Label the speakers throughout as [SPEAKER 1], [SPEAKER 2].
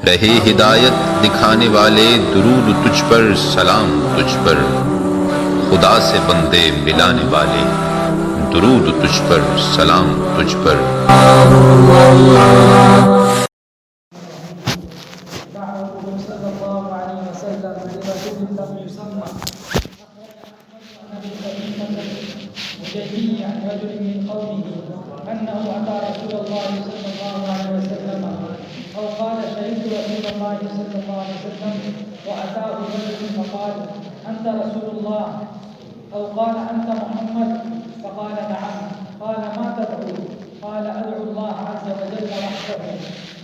[SPEAKER 1] رہے ہدایت دکھانے والے، درود تجھ پر سلام تجھ پر، خدا سے بندے ملانے والے، درود تجھ پر سلام تجھ پر۔
[SPEAKER 2] صلی اللہ علیہ وسلم برجل لم يسمى حديبية عن رجل من قومه أنه أتى رسول الله صلى الله عليه وسلم أو قال شهدت رسول الله صلى الله عليه وسلم وأتاه رجل فقال أنت رسول الله أو قال أنت محمد فقال نعم قال ما تدعو قال أدعو الله عز وجل وحده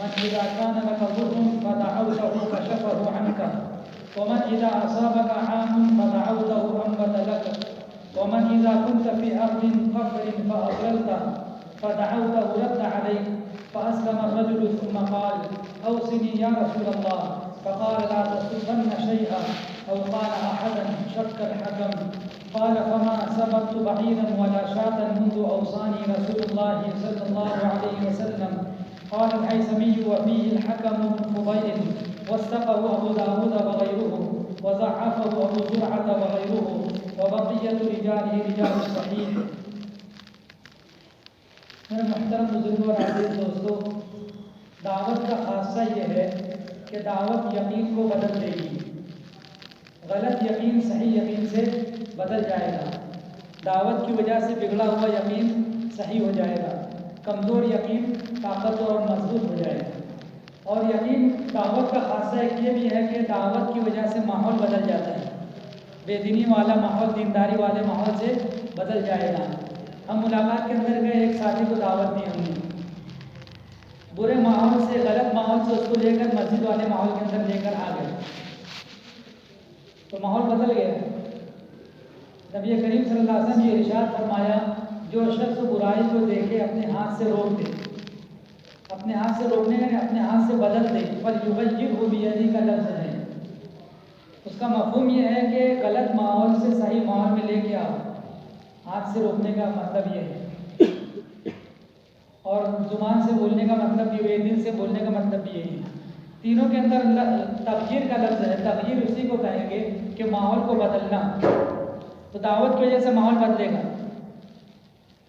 [SPEAKER 2] من إذا كان لك ضر فدعوته كشفه عنك ومن إذا أصابك عام فدعوته أنبت لك ومن إذا كنت في أرض قفر فأضللت فدعوته رد عليك فأسلم الرجل ثم قال أوصني يا رسول الله فقال لا تصبن شيئا أو قال أحدا شك الحكم قال فما سبقت بعيدا ولا شاة منذ أوصاني رسول الله صلى الله عليه وسلم قال الهيثمي وفيه الحكم بن فضيل واستقه أبو داود وغيره وضعفه أبو زرعة وغيره وبقية رجاله رجال الصحيح۔ میرے محترم بزرگوں اور عزیز دوستو، دعوت کا خاصہ یہ ہے کہ دعوت یقین کو بدل دے گی۔ غلط یقین صحیح یقین سے بدل جائے گا، دعوت کی وجہ سے بگڑا ہوا یقین صحیح ہو جائے گا، کمزور یقین طاقتور اور مضبوط ہو جائے گا۔ اور یقین دعوت کا خاصہ ایک یہ بھی ہے کہ دعوت کی وجہ سے ماحول بدل جاتا ہے، بے دینی والا ماحول دینداری والے ماحول سے بدل جائے گا۔ ہم ملاقات کے اندر گئے، ایک ساتھی کو دعوت دی ہم نے، برے ماحول سے غلط ماحول سے اس کو لے کر مسجد والے ماحول کے اندر لے کر آ گئے تو ماحول بدل گیا۔ نبی کریم صلی اللہ علیہ وسلم یہ ارشاد فرمایا، جو شخص برائی کو دیکھے اپنے ہاتھ سے روک دے، اپنے ہاتھ سے روکنے کا اپنے ہاتھ سے بدل دے، فَلْيُغَيِّرْهُ بِيَدِهِ کا لفظ ہے، اس کا مفہوم یہ ہے کہ غلط ماحول سے صحیح ماحول میں لے کے آؤ۔ ہاتھ سے روکنے کا مطلب یہ ہے، اور زبان سے بولنے کا مطلب یہ ہے، دل سے بولنے کا مطلب بھی یہی ہے۔ تینوں کے اندر تغییر کا لفظ ہے۔ تغییر اسی کو کہیں گے کہ ماحول کو بدلنا۔ تو دعوت کی وجہ سے ماحول بدلے گا،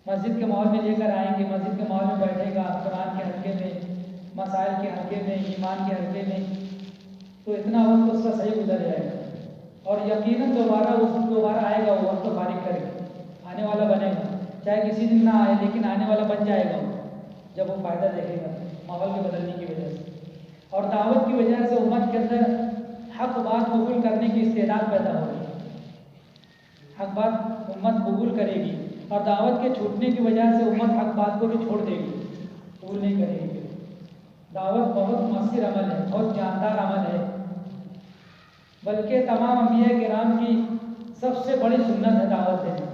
[SPEAKER 2] مسجد کے ماحول میں لے کر آئیں گے، مسجد کے ماحول میں بیٹھے گا، قرآن کے حلقے میں، مسائل کے حلقے میں، ایمان کے حلقے میں، تو اتنا وقت اس کا صحیح گزر جائے گا، اور یقیناً دوبارہ آئے گا، وہ وقت تو فارغ کرے گا، آنے والا بنے گا، چاہے کسی دن نہ آئے لیکن آنے والا بن جائے گا جب وہ فائدہ دیکھے گا ماحول کے بدلنے کی وجہ سے۔ اور دعوت کی وجہ سے امت کے اندر حق بات قبول کرنے کی استعداد پیدا ہوگی، حق بات امت قبول کرے گی، اور دعوت کے چھوٹنے کی وجہ سے امت حق بات کو بھی چھوڑ دے گی، قبول نہیں کرے گی۔ دعوت بہت مؤثر عمل ہے، بہت جاندار عمل ہے، بلکہ تمام انبیاء کرام کی سب سے بڑی سنت ہے دعوت دینا۔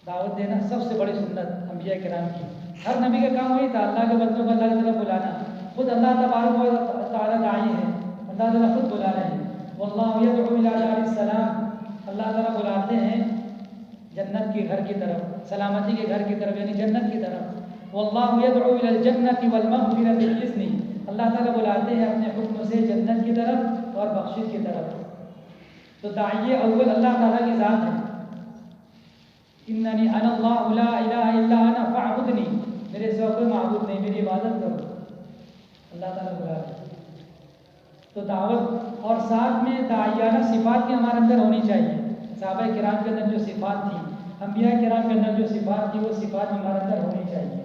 [SPEAKER 2] دعوت دینا سب سے بڑی سنت انبیاء کرام کی۔ ہر نبی کا کام وہی تھا، اللہ کے بندوں کو اللہ کی طرف بلانا۔ خود اللہ تبارک و تعالیٰ داعی ہے، اللہ تعالیٰ خود بلا رہے ہیں، واللہ یدعو الی دار السلام، اللہ تعالیٰ بلاتے ہیں جنت کے گھر کی طرف، سلامتی کے گھر کی طرف، یعنی جنت کی طرف۔ واللہ یدعو الی الجنۃ والمغفرۃ باذنہ، اللہ تعالیٰ بلاتے ہیں اپنے حکم سے جنت کی طرف اور بخشش کی طرف۔ تو داعی اول اللہ تعالیٰ کی ذات ہے، اننی انا اللہ لا الہ الا انا فاعبدنی، میرے سوا کوئی معبود نہیں، میری عبادت کرو، اللہ تعالیٰ بلا رہے ہیں۔ تو دعوت، اور ساتھ میں داعیانہ صفات بھی ہمارے اندر ہونی چاہیے۔ صحابہ کرام کے اندر جو صفات تھیں، انبیاء کرام کے اندر جو صفات تھی، وہ صفات ہمارے اندر ہونی چاہیے۔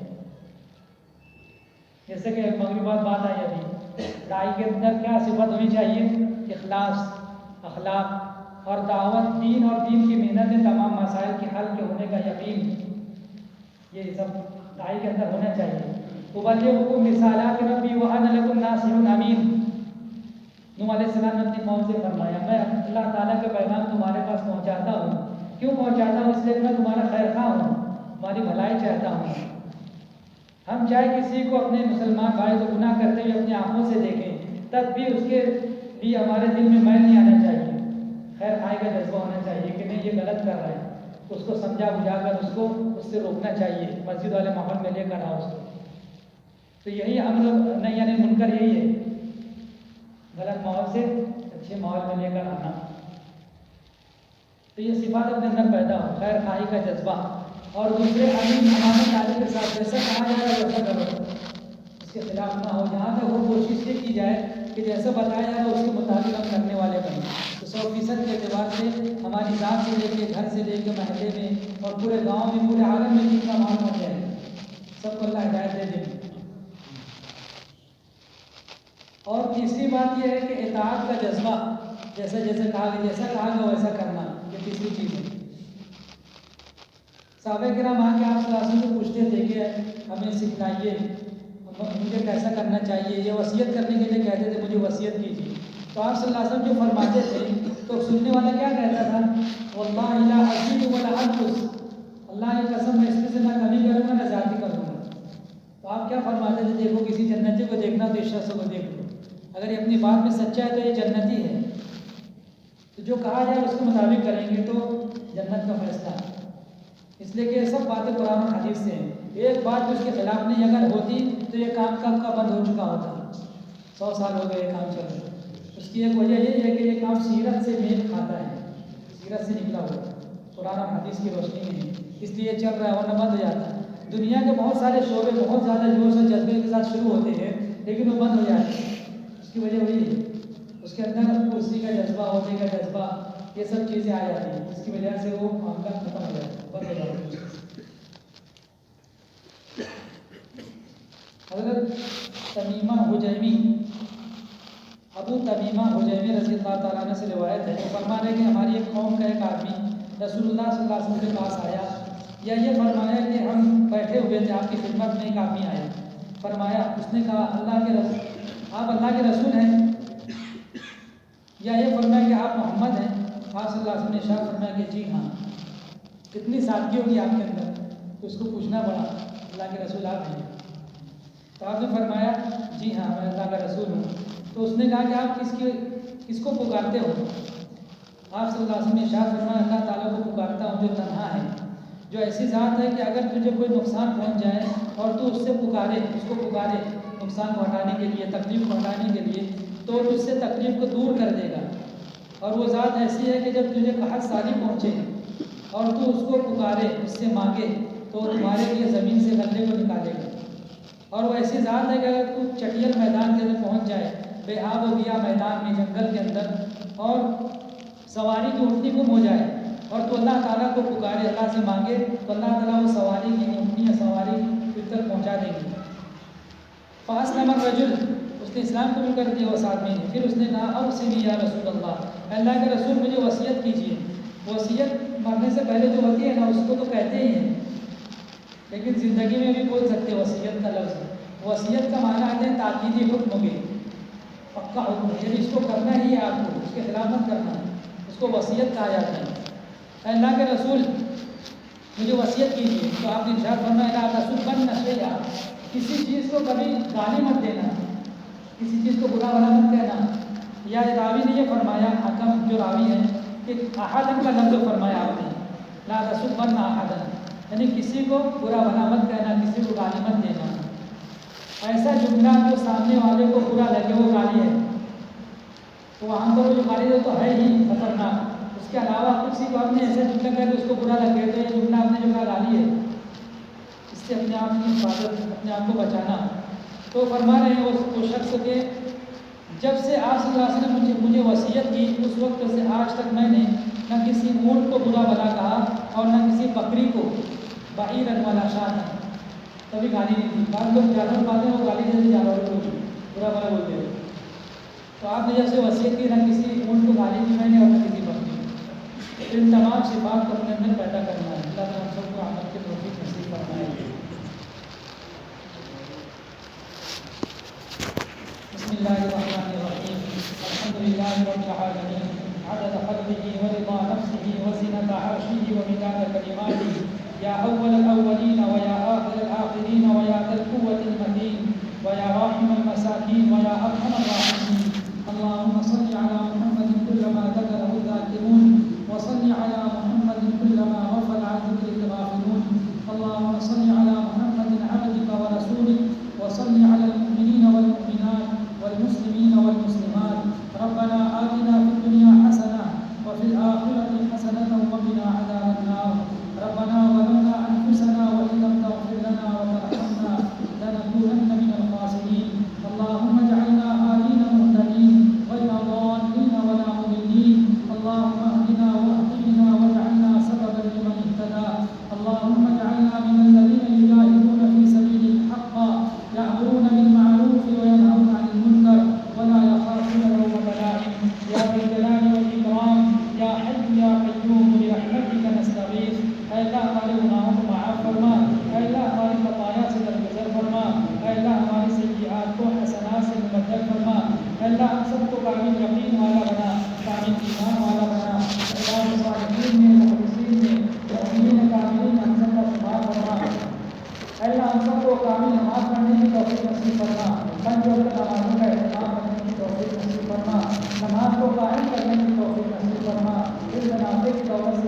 [SPEAKER 2] جیسے کہ مغربات بات آئی ابھی، داعی کے اندر کیا صفت ہونی چاہیے؟ اخلاص، اخلاق، اور دعوت، دین اور دین کی محنت، تمام مسائل کے حل کے ہونے کا یقین، یہ سب داعی کے اندر ہونا چاہیے۔ ابلغکم رسالات ربی وانا لکم ناصح امین، نوح علیہ السلام نے اپنی قوم سے فرمایا، میں اللہ تعالیٰ کا پیغام تمہارے پاس پہنچاتا ہوں، کیوں پہنچاتا ہوں؟ اس لیے کہ میں تمہارا خیر خواہ ہوں، تمہاری بھلائی چاہتا ہوں۔ ہم چاہے کسی کو اپنے مسلمان بھائی کو گناہ کرتے ہوئے اپنی آنکھوں سے دیکھیں، تب بھی اس کے لیے ہمارے دل میں میل نہیں آنا چاہیے، خیر خواہی کا جذبہ ہونا چاہیے کہ نہیں، یہ غلط کر رہا ہے، اس کو سمجھا بجھا کر اس سے روکنا چاہیے، مسجد والے ماحول میں لے کر آؤ اس کو۔ تو یہی امر نہیں یعنی منکر یہی ہے، غلط ماحول سے اچھے ماحول میں لے کر آنا. تو یہ صفات اپنے اندر پیدا ہو، خیر خواہی کا جذبہ، اور دوسرے امین امانت داری کے ساتھ جیسا کہا جائے گا ویسا کرو، اس کے خلاف نہ ہو. جہاں تک وہ کوشش یہ کی جائے کہ جیسا بتایا جائے اس کے مطابق ہم کرنے والے بنیں. تو 100% کے اعتبار سے ہماری ذات سے لے کے گھر سے لے کے محلے میں اور پورے گاؤں میں پورے عالم میں جتنا ماحول بن جائے سب کو اللہ ہدایت دے دے. اور تیسری بات یہ ہے کہ اطاعت کا جذبہ، جیسا کہا گیا ویسا کرنا، یہ تیسری چیز ہے. صحابہ کرام آ کے آپ صلی اللہ علیہ وسلم سے پوچھتے تھے کہ ہمیں سکھلائیے، مجھے کیسا کرنا چاہیے. یہ وصیت کرنے کے لیے کہتے تھے مجھے وصیت کیجیے. تو آپ صلی اللہ علیہ وسلم جو فرماتے تھے تو سننے والا کیا کہتا تھا؟ واللہ لا ازید ولا انقص، اللہ کی قسم میں اس میں سے نہ کمی کروں گا نہ زیادتی کروں گا. تو آپ کیا فرماتے تھے؟ دیکھو کسی جنتی کو دیکھنا تو اس شخص کو دیکھ لو، اگر یہ اپنی بات میں سچا ہے تو یہ جنتی ہے. تو جو کہا جائے اس کے مطابق کریں گے تو جنت کا فیصلہ ہے. اس لیے کہ سب باتیں قرآن و حدیث سے ہیں. ایک بات جو اس کے خلاف نہیں اگر ہوتی تو یہ کام کب کا بند ہو چکا ہوتا. 100 سال ہو گئے یہ کام چل رہا. اس کی ایک وجہ یہ ہے کہ یہ کام سیرت سے میل کھاتا ہے، سیرت سے نکلا ہوا قرآن و حدیث کی روشنی میں، اس لیے یہ چل رہا ہے ورنہ بند ہو جاتا ہے. دنیا کے بہت سارے شعبے بہت زیادہ جوش اور جذبے کے ساتھ شروع ہوتے ہیں لیکن وہ بند ہو جاتے ہیں. اس کی وجہ وہی ہے، اس کے اندر کرسی کا جذبہ، ہونے کا جذبہ، یہ سب چیزیں آ جاتی ہیں. اس کی وجہ سے وہ معاملہ ختم ہو جاتا ہے، بند ہو جاتا ہے. حضرت تمیمہ حجیمی، ابو تمیمہ حجیمی رضی اللہ تعالیٰ عنہ سے روایت ہے، وہ فرما رہے کہ ہماری ایک قوم کا ایک آدمی رسول اللہ صلی اللہ علیہ وسلم کے پاس آیا، یا یہ فرمایا کہ ہم بیٹھے ہوئے تھے، آپ کی خدمت میں ایک آدمی آیا. فرمایا، اس نے کہا اللہ کے رسول، آپ اللہ کے رسول ہیں؟ یا یہ فرمایا کہ آپ محمد ہیں؟ آپ صلی اللہ علیہ وسلم نے ارشاد فرمایا کہ جی ہاں. کتنی سادگی ہوگی آپ کے اندر کہ اس کو پوچھنا پڑا اللہ کے رسول آپ ہیں؟ تو آپ نے فرمایا جی ہاں میں اللہ کا رسول ہوں. تو اس نے کہا کہ آپ کس کو پکارتے ہو؟ آپ صلی اللہ علیہ وسلم نے ارشاد فرمایا اللہ تعالیٰ کو پکارتا ہوں جو تنہا ہے، جو ایسی ذات ہے کہ اگر تجھے کوئی نقصان پہنچ جائے اور تو اس سے پکارے، اس کو پکارے نقصان کو ہٹانے کے لیے، تکلیف کو ہٹانے کے لیے، تو تجھ سے تکلیف کو دور کر دے گا. اور وہ ذات ایسی ہے کہ جب تجھے قحط سالی پہنچے اور تو اس کو پکارے، اس سے مانگے، تو تمہارے لیے زمین سے غلے کو نکالے گا. اور وہ ایسی ذات ہے کہ اگر تو چٹیل میدان کے اندر پہنچ جائے، بے آب و گیا میدان میں، جنگل کے اندر، اور سواری کی اونٹنی گم ہو جائے اور تو اللہ تعالیٰ کو پکارے، اللہ سے مانگے، تو اللہ تعالیٰ وہ سواری کی اونٹنی یا سواری تجھ تک پہنچا دیں گے. فاسلم الرجل، اس نے اسلام قبول کر دیا اس آدمی نے. پھر اس نے کہا اوصنی یا رسول اللہ کے رسول مجھے وصیت کیجیے. وصیت مرنے سے پہلے جو ہوتی ہے نا اس کو تو کہتے ہی ہیں، لیکن زندگی میں بھی بول سکتے وصیت کا لفظ. وصیت کا معنی آتے ہیں تاکیدی حکم کے، پکا حکم، یعنی اس کو کرنا ہی ہے آپ کو، اس کے خلاف مت کرنا ہے، اس کو وصیت کہا جاتا ہے. اللہ کے رسول مجھے وصیت کیجیے. تو آپ نے ارشاد فرمایا لا تسبن شیئا، کسی چیز کو کبھی گالی مت دینا، کسی چیز کو برا بھلا مت کہنا. یا راوی نے یہ فرمایا، حکم جو راوی ہے، کہ احدن کا لفظ فرمایا آپ نے، لا تسبن احدن، یعنی کسی کو برا بھلا مت کہنا، کسی کو گالی مت دینا. ایسا جملہ جو سامنے والے کو برا لگے وہ گالی ہے، تو وہاں پر جو گالی دے تو ہے ہی خطرناک. اس کے علاوہ کسی کو آپ نے ایسا جملہ کہا کہ اس کو برا لگے تو یہ جملہ آپ نے جو کہا گالی ہے. اس سے اپنے آپ کی حفاظت، اپنے آپ کو بچانا. تو فرما رہے ہیں وہ شخص کے جب سے آپ صلی اللہ علیہ وسلم نے مجھے وصیت کی اس وقت سے آج تک میں نے نہ کسی اونٹ کو برا بھلا کہا اور نہ کسی بکری کو بعیرا ولا شاۃ، کبھی گالی نہیں دی. بعض لوگ جانور پاتے ہیں وہ گالی دیتے جانوروں کو برا بھلا بولتے ہیں. تو آپ نے جب سے وصیت کی نہ کسی اونٹ کو گالی دی میں نے اور نہ کسی بکری. ان تمام صفات کو اپنے اندر پیدا کرنا ہے. اللہ تعالیٰ ہم سب کو عمل کے توفیق نصیب فرمائے. بسم اللہ الرحمن الرحیم. الحمد للہ رب العالمین، عدد خلقه ورضا نفسه وزنة عرشه ومداد کلماته. یا اول الاولین ویا آخر الآخرین ویا ذا القوة المتین ویا راحم المساکین ویا ارحم الراحمین. اللهم صل على محمد كلما ذكره الذاكرون وصل على محمد كلما غفل عن ذكرك الغافلون. اللهم صل على محمد عبدك ورسولك وصل على المسلمين والمسلمات. ربنا آتنا في الدنيا حسنة وفي الآخرة حسنة وقنا عذاب النار. ربنا ظلمنا أنفسنا وإن لم تغفر لنا وترحمنا لنكونن من الخاسرين. اللهم اجعلنا هادين مهتدين غير ضالين ولا مضلين. اللهم اهدنا واهدنا واجعلنا سببا لمن اهتدى. اللهم اجعلنا من الذين يجاهدون في سبيلك حقا يأمرون بالمعروف وينهون عن المنكر ولا يخافون يوم لائم. يا ذا الجلال والإكرام يا حي يا قيوم برحمتك نستغيث. اے اللہ ہمارے گناہوں کو معاف فرما. اے اللہ ہماری خطایا سے درگزر فرما. اے اللہ ہماری سیئات کو حسنات سے مبدل فرما. اے اللہ ہم سب کو کامل یقین والا بنا، کامل ایمان والا بنا. اے اللہ صالحین میں، مخلصین میں، مومنین کاملین ہم سب کا شمار فرما. اے اللہ ہم سب کو کامل نماز پڑھنے کی توفیق نصیب فرما. پنج وقت نمازوں کا اہتمام کرنے کی توفیق نصیب فرما. نماز کو قائم کرنے کی توفیق نصیب فرما. اس جنازے کی دولت